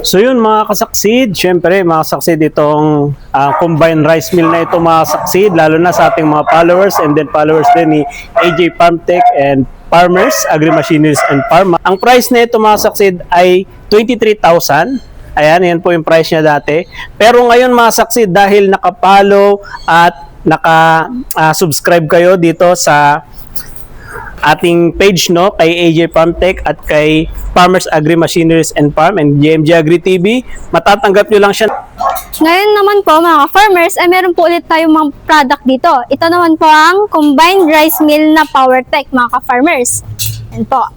So yun mga kasaksid, syempre mga kasaksid itong combined rice mill na ito mga kasaksid, lalo na sa ating mga followers and then followers din ni AJ Farmtech and Farmers, Agri-Machineries and Farm. Ang price na ito mga kasaksid ay 23,000. Ayan, yan po yung price niya dati. Pero ngayon mga kasaksid, dahil nakapollow at naka-subscribe kayo dito sa ating page no kay AJ Farmtech at kay Farmers Agri Machineries and Farm and GMG Agri TV, matatanggap nyo lang siya. Ngayon naman po mga farmers ay meron po ulit tayong mga product dito. Ito naman po ang combined rice mill na PowerTech mga ka-farmers. Yan po.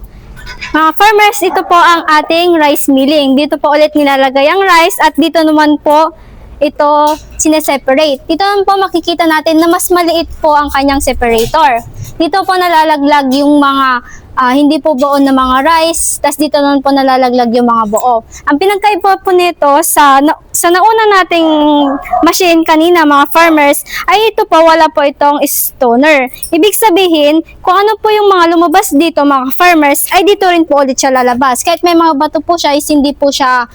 Mga farmers, ito po ang ating rice milling. Dito po ulit nilalagay ang rice at dito naman po ito sineseparate. Dito naman po makikita natin na mas maliit po ang kanyang separator. Dito po nalalaglag yung mga hindi po buo na mga rice, tas dito naman po nalalaglag yung mga buo. Ang pinagkaiba po nito sa nauna nating machine kanina mga farmers, ay ito po wala po itong stoner. Ibig sabihin, kung ano po yung mga lumabas dito mga farmers, ay dito rin po ulit siya lalabas. Kahit may mga bato po siya, is hindi po siya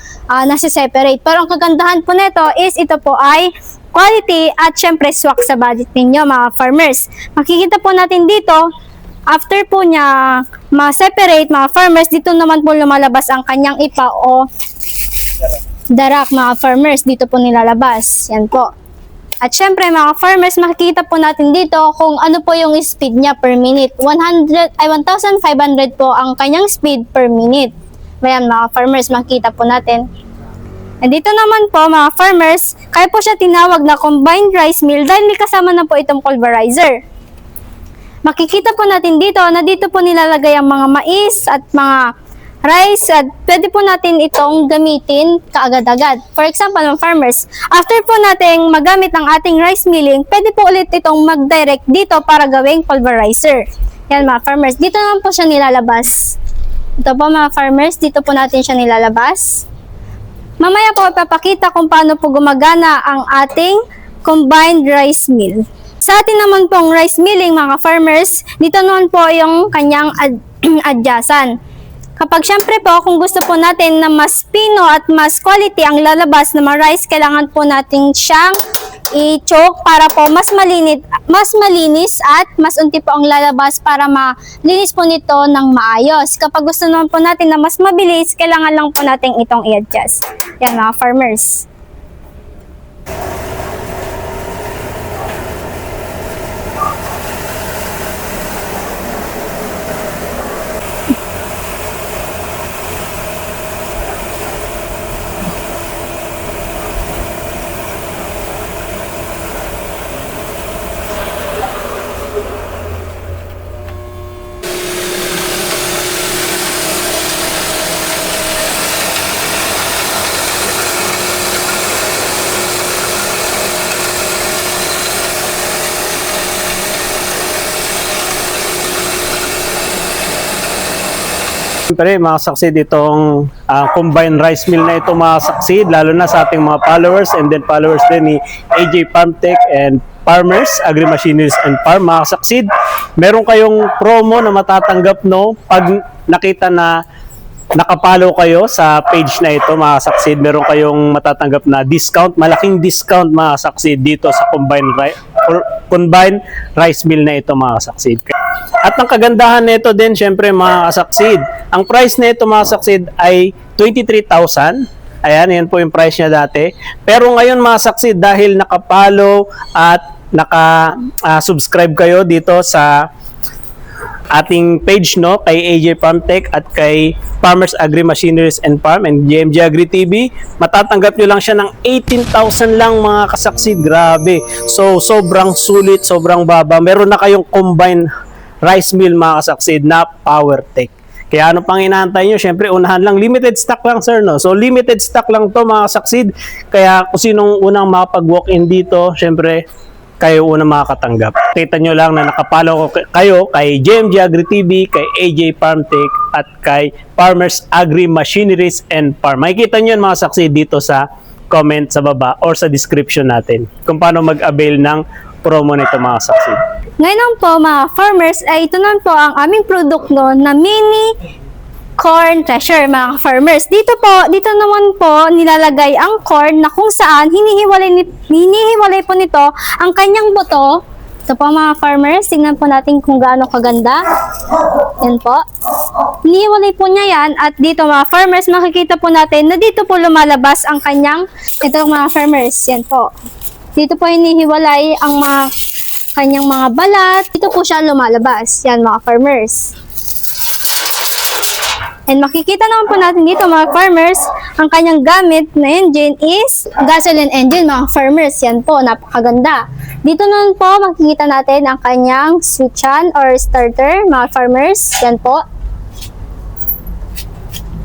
nasi-separate. Pero ang kagandahan po nito is ito po ay quality at syempre swak sa budget ninyo mga farmers. Makikita po natin dito, after po niya ma-separate mga farmers, dito naman po lumalabas ang kanyang ipa o darak mga farmers. Dito po nilalabas. Yan po. At syempre mga farmers, makikita po natin dito kung ano po yung speed niya per minute. 1,500 po ang kanyang speed per minute. Ayan mga farmers, makikita po natin. And dito naman po mga farmers, kaya po siya tinawag na combined rice mill dahil may kasama na po itong pulverizer. Makikita po natin dito na dito po nilalagay ang mga mais at mga rice at pwede po natin itong gamitin kaagad-agad. For example, mga farmers, after po natin magamit ang ating rice milling, pwede po ulit itong mag-direct dito para gawing pulverizer. Yan mga farmers, dito naman po siya nilalabas. Ito po mga farmers, dito po natin siya nilalabas. Mamaya po ipapakita kung paano po gumagana ang ating combined rice mill. Sa atin naman pong rice milling mga farmers, dito naman po yung kanyang adyasan. Kapag syempre po, kung gusto po natin na mas pino at mas quality ang lalabas na mga rice, kailangan po natin siyang i-choke para po mas malinis at mas unti po ang lalabas para malinis po nito ng maayos. Kapag gusto naman po natin na mas mabilis, kailangan lang po natin itong i-adjust. Yan mga farmers. Siyempre mga kasaksid itong combined rice mill na ito mga kasaksid, lalo na sa ating mga followers and then followers din ni AJ Farmtech and Farmers, Agri Machineries and Farm. Mga kasaksid, meron kayong promo na matatanggap no pag nakita na nakapollow kayo sa page na ito mga kasaksid. Meron kayong matatanggap na discount, malaking discount mga kasaksid dito sa combined rice mill na ito mga kasaksid. At ang kagandahan nito din syempre mga kasaksid, ang price nito mga kasaksid ay 23,000. Ayan, yan po yung price niya dati. Pero ngayon mga kasaksid, dahil nakapollow at naka-subscribe kayo dito sa ating page no kay AJ Farmtech at kay Farmers Agri Machineries and Farm and GMG Agri TV, matatanggap nyo lang siya ng 18,000 lang mga kasaksid. Grabe. So sobrang sulit, sobrang baba. Meron na kayong combined rice mill mga kasaksid na PowerTech. Kaya ano pang inaantay nyo? Siyempre unahan lang, limited stock lang sir no. So limited stock lang to mga kasaksid. Kaya kung sinong unang makapag-walk-in dito, siyempre kayo unang makakatanggap. Kita nyo lang na nakapollow kayo kay GMG Agri TV, kay AJ Farmtech at kay Farmers Agri Machineries and Farm. Makikita nyo mga saksi dito sa comment sa baba or sa description natin kung paano mag-avail ng promo nito mga saksi. Ngayon po mga farmers, ay ito naman po ang aming produkto na mini corn thresher, mga farmers. Dito naman po nilalagay ang corn na kung saan hinihiwalay po nito ang kanyang buto. Ito po mga farmers, tingnan po natin kung gaano kaganda. Yan po. Hinihiwalay po niya yan at dito mga farmers, makikita po natin na dito po lumalabas ang kanyang, ito mga farmers, yan po. Dito po hinihiwalay ang kanyang mga balat. Dito po siya lumalabas. Yan mga farmers. And makikita naman po natin dito mga farmers, ang kanyang gamit na engine is gasoline engine mga farmers. Yan po, napakaganda. Dito naman po makikita natin ang kanyang switchan or starter mga farmers. Yan po.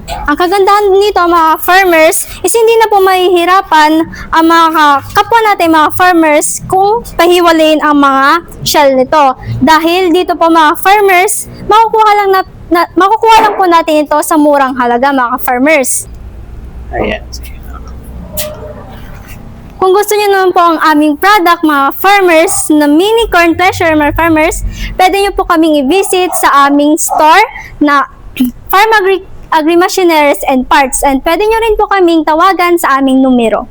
Ang kagandahan nito mga farmers is hindi na po mahihirapan ang mga kapwa natin mga farmers kung pahiwalayin ang mga shell nito. Dahil dito po mga farmers, makukuha lang po natin ito sa murang halaga mga farmers. Ayan. Kung gusto niyo naman po ang aming product mga farmers na mini corn thresher mga farmers, pwede niyo po kaming i-visit sa aming store na Farm Agri-Machineries and Parts, and pwede nyo rin po kaming tawagan sa aming numero.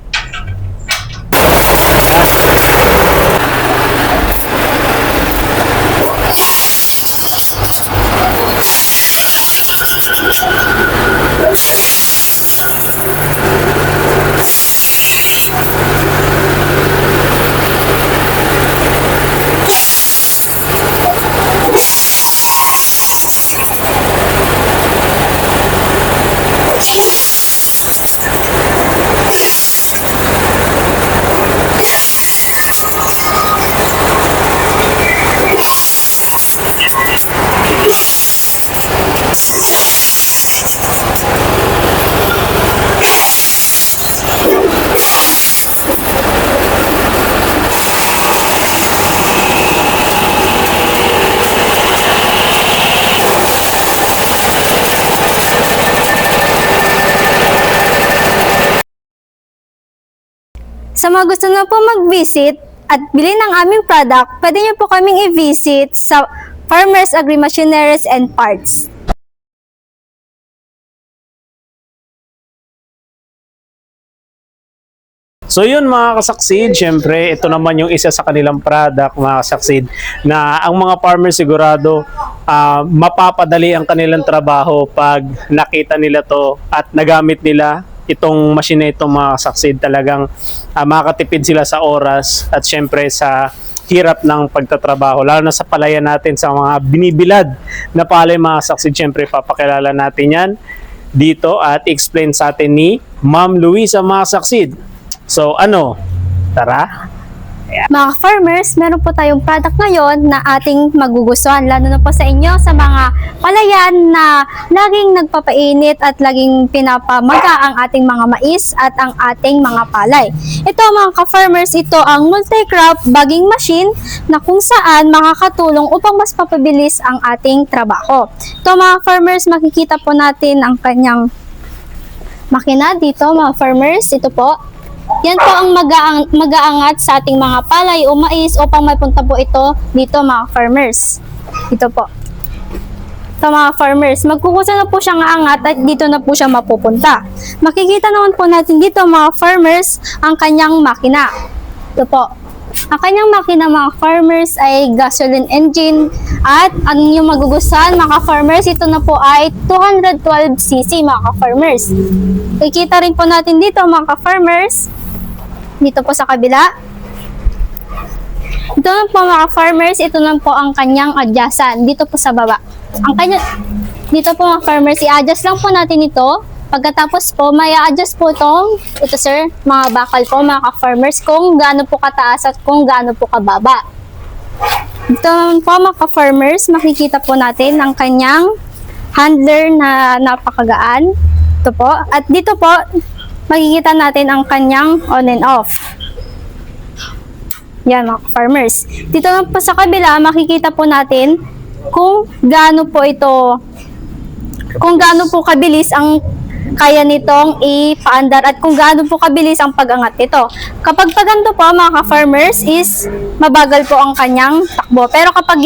Sa mga gusto na po mag-visit at bilhin ng aming product, pwede nyo po kaming i-visit sa Farmers Agri-Machineries and Parts. So yun mga kasaksid, syempre ito naman yung isa sa kanilang product mga kasaksid na ang mga farmers sigurado mapapadali ang kanilang trabaho pag nakita nila to at nagamit nila itong machine na itong mga kasaksid. Talagang makakatipid sila sa oras at syempre sa hirap ng pagtatrabaho, lalo na sa palayan natin sa mga binibilad na palay mga kasaksid. Syempre papakilala natin yan dito at explain sa atin ni Ma'am Luisa mga kasaksid. So ano, tara! Mga farmers, meron po tayong product ngayon na ating magugustuhan, lalo na po sa inyo sa mga palayan na laging nagpapainit at laging pinapamaga ang ating mga mais at ang ating mga palay. Ito mga ka-farmers, ito ang multi-crop bagging machine na kung saan makakatulong upang mas mapabilis ang ating trabaho. Ito mga farmers, makikita po natin ang kanyang makina dito mga farmers, ito po. Yan po ang mag-aangat sa ating mga palay o mais upang mapunta po ito dito mga farmers. Ito po. Ito mga farmers, magkukusa na po siyang aangat at dito na po siya mapupunta. Makikita naman po natin dito mga farmers ang kanyang makina. Ito po. Ang kanyang makina mga farmers ay gasoline engine at ang inyong magugustuhan mga farmers, ito na po ay 212cc mga farmers. Kikita rin po natin dito mga farmers, dito po sa kabila. Ito na po mga farmers, ito na po ang kanyang adjustan dito po sa baba. Dito po mga farmers, i-adjust lang po natin ito. Pagkatapos po, may adjust po ito sir, mga bakal po mga farmers kung gaano po kataas at kung gaano po kababa. Ito po mga farmers, makikita po natin ang kanyang handler na napakagaan. Ito po. At dito po, makikita natin ang kanyang on and off. Yan mga farmers. Dito lang po sa kabila, makikita po natin kung gaano po kabilis ang kaya nitong ipaandar at kung gaano po kabilis ang pag-angat nito. Kapag paganto po mga ka-farmers is mabagal po ang kanyang takbo. Pero kapag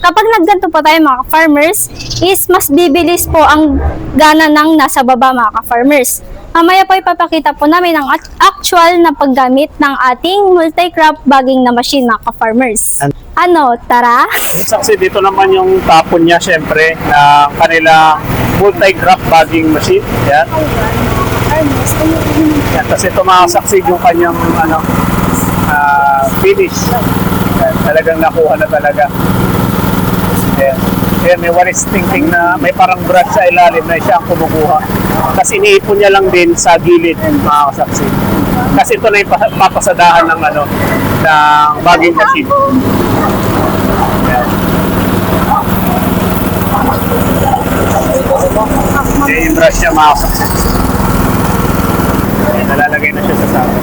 kapag nagganto po tayo mga ka-farmers is mas bibilis po ang gana ng nasa baba mga ka-farmers. Mamaya po ipapakita po namin ang actual na paggamit ng ating multi-crop bagging na machine mga ka-farmers. Ano, tara? Saksi, dito naman yung tapon niya syempre na kanilang multi-crop bagging machine. Yan. Yan. Kasi ito mga saksi yung kanyang finish. Yan. Talagang nakuha na talaga. Yan. Yan, may waris tingting na may parang brush sa ilalim na siya ang kumukuha. Kasi iniipon niya lang din sa gilid mga kasaksi. Kasi ito na yung papasadahan ng ng bagging machine. Yan. Yan yung brush niya mga kasaksi. Yan, nalalagay na siya sa sako.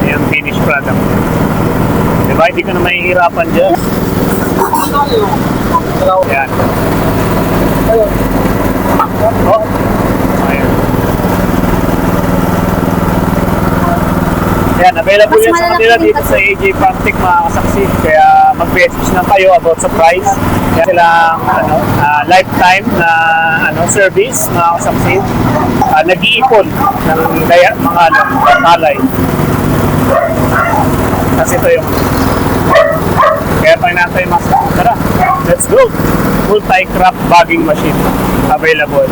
Yan yung finished product. Diba? Hindi ka na mahihirapan dyan. Yan. Oh. Ayan. Yan, available yan sa kanila dito sa AJ Pamtec mga kasaksi. Kaya mag-message na kayo about sa price. Kaya silang lifetime na service mga kasaksi. Nag-iipon ng mga talay. Kasi ito yung kaya pa natin mas tara, let's go! Multi-crop bagging machine available.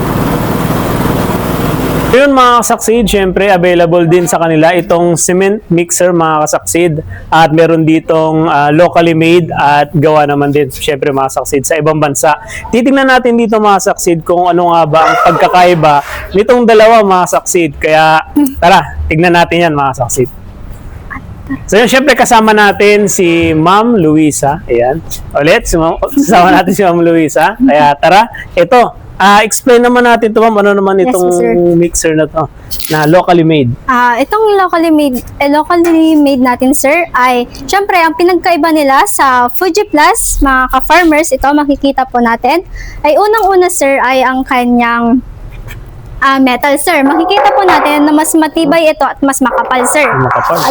Yun mga kasaksid, syempre available din sa kanila itong cement mixer mga kasaksid at meron ditong locally made at gawa naman din syempre mga kasaksid sa ibang bansa. Titingnan natin dito mga kasaksid kung ano nga ba ang pagkakaiba nitong dalawa mga kasaksid. Kaya tara, tignan natin yan mga kasaksid. So yun, syempre kasama natin si Ma'am Luisa. Ayan. Ulit, kasama natin si Ma'am Luisa. Kaya tara, ito. Explain naman natin ito, Ma'am. Ano naman itong mixer na to na locally made? Itong locally made natin, sir, ay syempre ang pinagkaiba nila sa Fuji Plus, mga ka-farmers, ito makikita po natin, ay unang-una, sir, ay ang kanyang metal, sir. Makikita po natin na mas matibay ito at mas makapal, sir.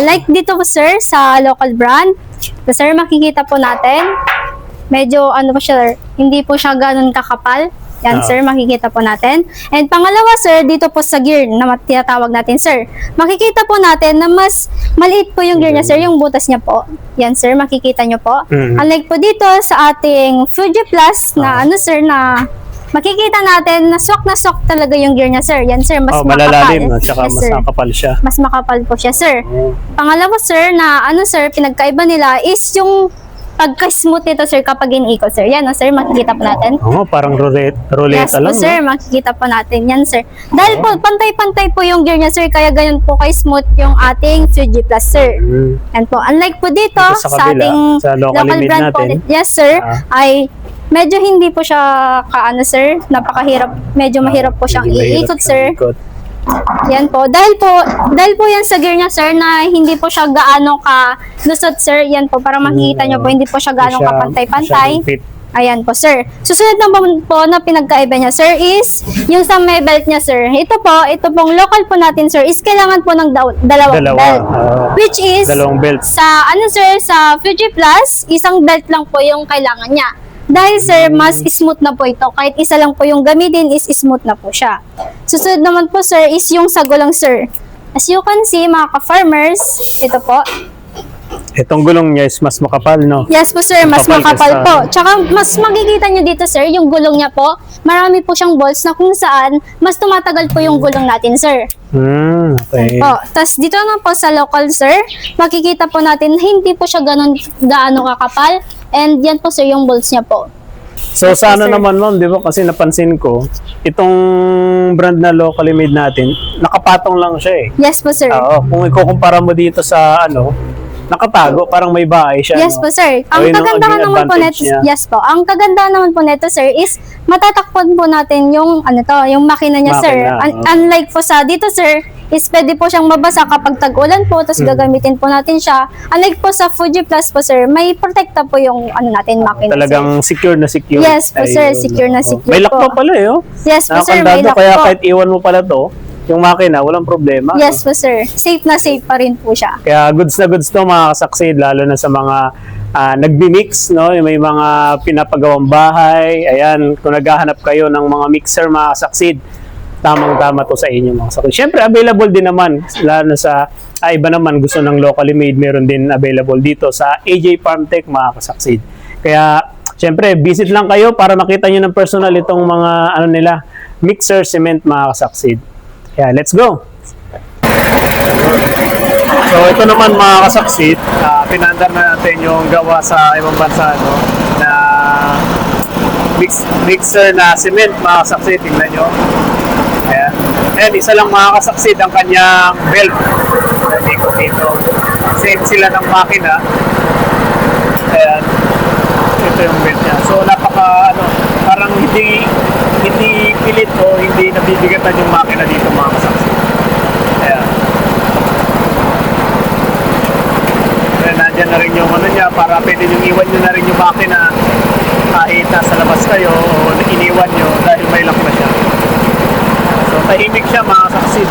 Like dito po, sir, sa local brand. So, sir, makikita po natin, medyo po siya, hindi po siya ganun kakapal. Yan, sir, makikita po natin. And pangalawa, sir, dito po sa gear na tinatawag natin, sir. Makikita po natin na mas maliit po yung gear niya, sir, yung butas niya po. Yan, sir, makikita nyo po. Unlike po dito sa ating Fuji Plus na sir, na makikita natin na swak talaga yung gear niya, sir. Yan, sir, mas malalalim, makapal. Tsaka mas makapal siya. Mas makapal po siya, sir. Pangalawa, sir, na sir, pinagkaiba nila is yung pagka-smooth nito, sir, kapag iniikot, sir. Yan, sir, makikita po natin. Parang ruleta yes, lang. Yes po, sir, makikita po natin. Yan, sir. Dahil po, pantay-pantay po yung gear niya, sir, kaya ganyan po kay-smooth yung ating Fuji Plus, sir. Yan po. Unlike po dito, sa ating local brand po, yes, sir, ay medyo hindi po siya sir, napakahirap. Medyo mahirap po siyang iikot, sir. Yan po. Dahil po yan sa gear niya, sir, na hindi po siya gaano ka-lusot, sir. Yan po, para makikita nyo po, hindi po siya gaano kapantay-pantay. Ayan po, sir. Susunod naman po na pinagkaiba niya, sir, is yung sa may belt niya, sir. Ito pong local po natin, sir, is kailangan po ng dalawang belt. Which is, dalawang belt. Sa, sir, sa Fuji Plus, isang belt lang po yung kailangan niya. Dahil, sir, mas smooth na po ito. Kahit isa lang po yung gamitin, is smooth na po siya. Susunod naman po, sir, is yung sa gulang, sir. As you can see, mga ka-farmers, ito po. Itong gulong niya is mas makapal, no? Yes po, sir. Mas makapal po. Tsaka, mas makikita nyo dito, sir, yung gulong niya po. Marami po siyang bolts na kung saan mas tumatagal po yung gulong natin, sir. Okay. Tapos, dito na po sa local, sir, makikita po natin hindi po siya gaano kakapal. And yan po, sir, yung bolts niya po. So, sa naman, Ma'am, di ba? Kasi napansin ko, itong brand na locally made natin, nakapatong lang siya eh. Yes po, sir. Kung ikukumpara mo dito sa nakatago, parang may bahay siya. Yes po, sir. Ang kagandahan naman po neto, yes po. Ang kagandahan naman po neto, sir, is matatakpan po natin yung yung makina niya, sir. Unlike po sa dito, sir, is pwede po siyang mabasa kapag tag-ulan po, tapos gagamitin po natin siya. Unlike po sa Fuji Plus po sir, may protekta po yung makina Talagang secure na secure. Yes po sir, Ayun. secure na secure May lock po. pa pala Yes po sir, may Nakakandado, lock kaya po. kahit iwan mo pala to, yung makina, walang problema. Yes po sir, safe na safe pa rin po siya. Kaya goods na goods to mga kasaksid, lalo na sa mga nagbi-mix, no? May mga pinapagawang bahay. Ayan, kung naghahanap kayo ng mga mixer mga kasaksid, tamang-tama to sa inyo mga kasaksid. Siyempre, available din naman, lalo na sa iba naman gusto ng locally made, meron din available dito sa AJ Farmtech mga kasaksid. Kaya, siyempre, visit lang kayo para makita nyo ng personal itong mga nila, mixer cement mga kasaksid. Kaya, let's go! So ito naman mga kasaksit, pinandar na natin yung gawa sa ibang bansa na mixer na cement mga kasaksit, tingnan nyo. Ayan. And isa lang mga kasaksit ang kanyang belt. Ikot dito. Same sila ng makina. Ayan. Ito yung belt niya. So napaka parang hindi pilit o hindi nabibigatan yung makina dito mga kasaksit. Ayan. Nandiyan na rin yung niya para pwede nyo iwan nyo na rin yung makina kahit nasa labas kayo o iniwan nyo dahil may lock na siya. So tahimik siya mga kasaksid.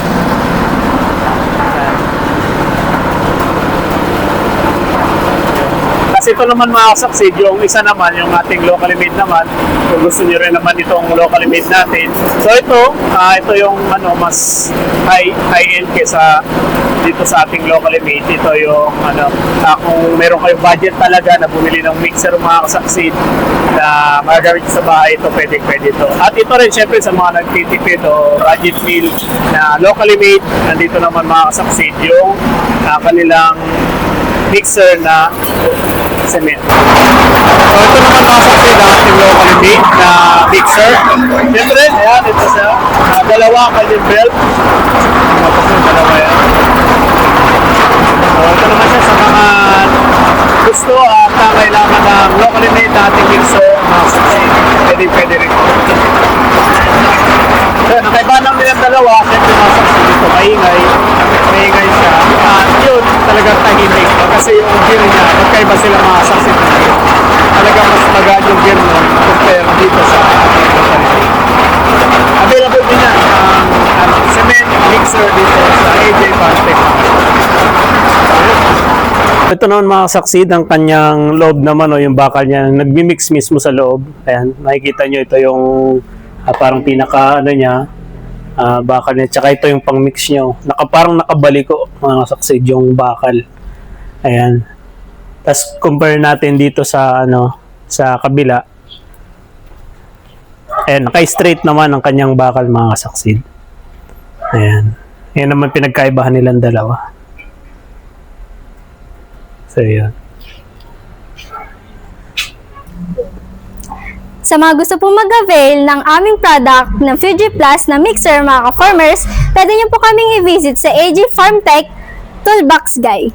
Kasi ito naman mga kasaksid, yung isa naman, yung ating locally made naman, kung gusto nyo rin naman itong locally made natin. So ito yung mas high-end kesa dito sa ating locally made. Ito yung kung meron kayong budget talaga na bumili ng mixer mga kasaksid na magagamit sa bahay, ito pwede ito. At ito rin syempre sa mga nagtitipid o budget meal na locally made, nandito naman mga kasaksid yung kanilang mixer na cement. So ito naman mga kasaksid ang ating locally made na mixer. Siyempre, ayan, ito siya. Dalawa ang kanyang belt. Tapos yung dalawa yan. So ito naman siya sa mga gusto at kailangan ng locally made na ating mixer, mga kasaksid. Pwede rin. So nakaiba lang nilang dalawa, siyempre mga kasaksid dito, maingay siya. At yun, talagang tahimik. Kasi yung gear niya, magkaiba sila mga kasaksid. Talagang mas magaan yung gear nun compare dito sa ating locally. Available din yan ang cement mixer dito sa AJ Farmtech. Ito naman mga kasaksid, ang kanyang loob naman o yung bakal niya, nagmi-mix mismo sa loob. Ayan, makikita nyo ito yung parang pinaka niya, bakal niya. Tsaka ito yung pang-mix nyo. Parang nakabaliko mga kasaksid yung bakal. Ayan. Tapos compare natin dito sa sa kabila. Ayan, naka-straight naman ang kanyang bakal mga kasaksid. Ayan. Yan naman pinagkaibahan nilang dalawa. So, yun. Sa mga gusto pong mag-avail ng aming product ng Fuji Plus na mixer mga ka-farmers, pwede nyo po kaming i-visit sa AJ Farmtech Toolbox Guy.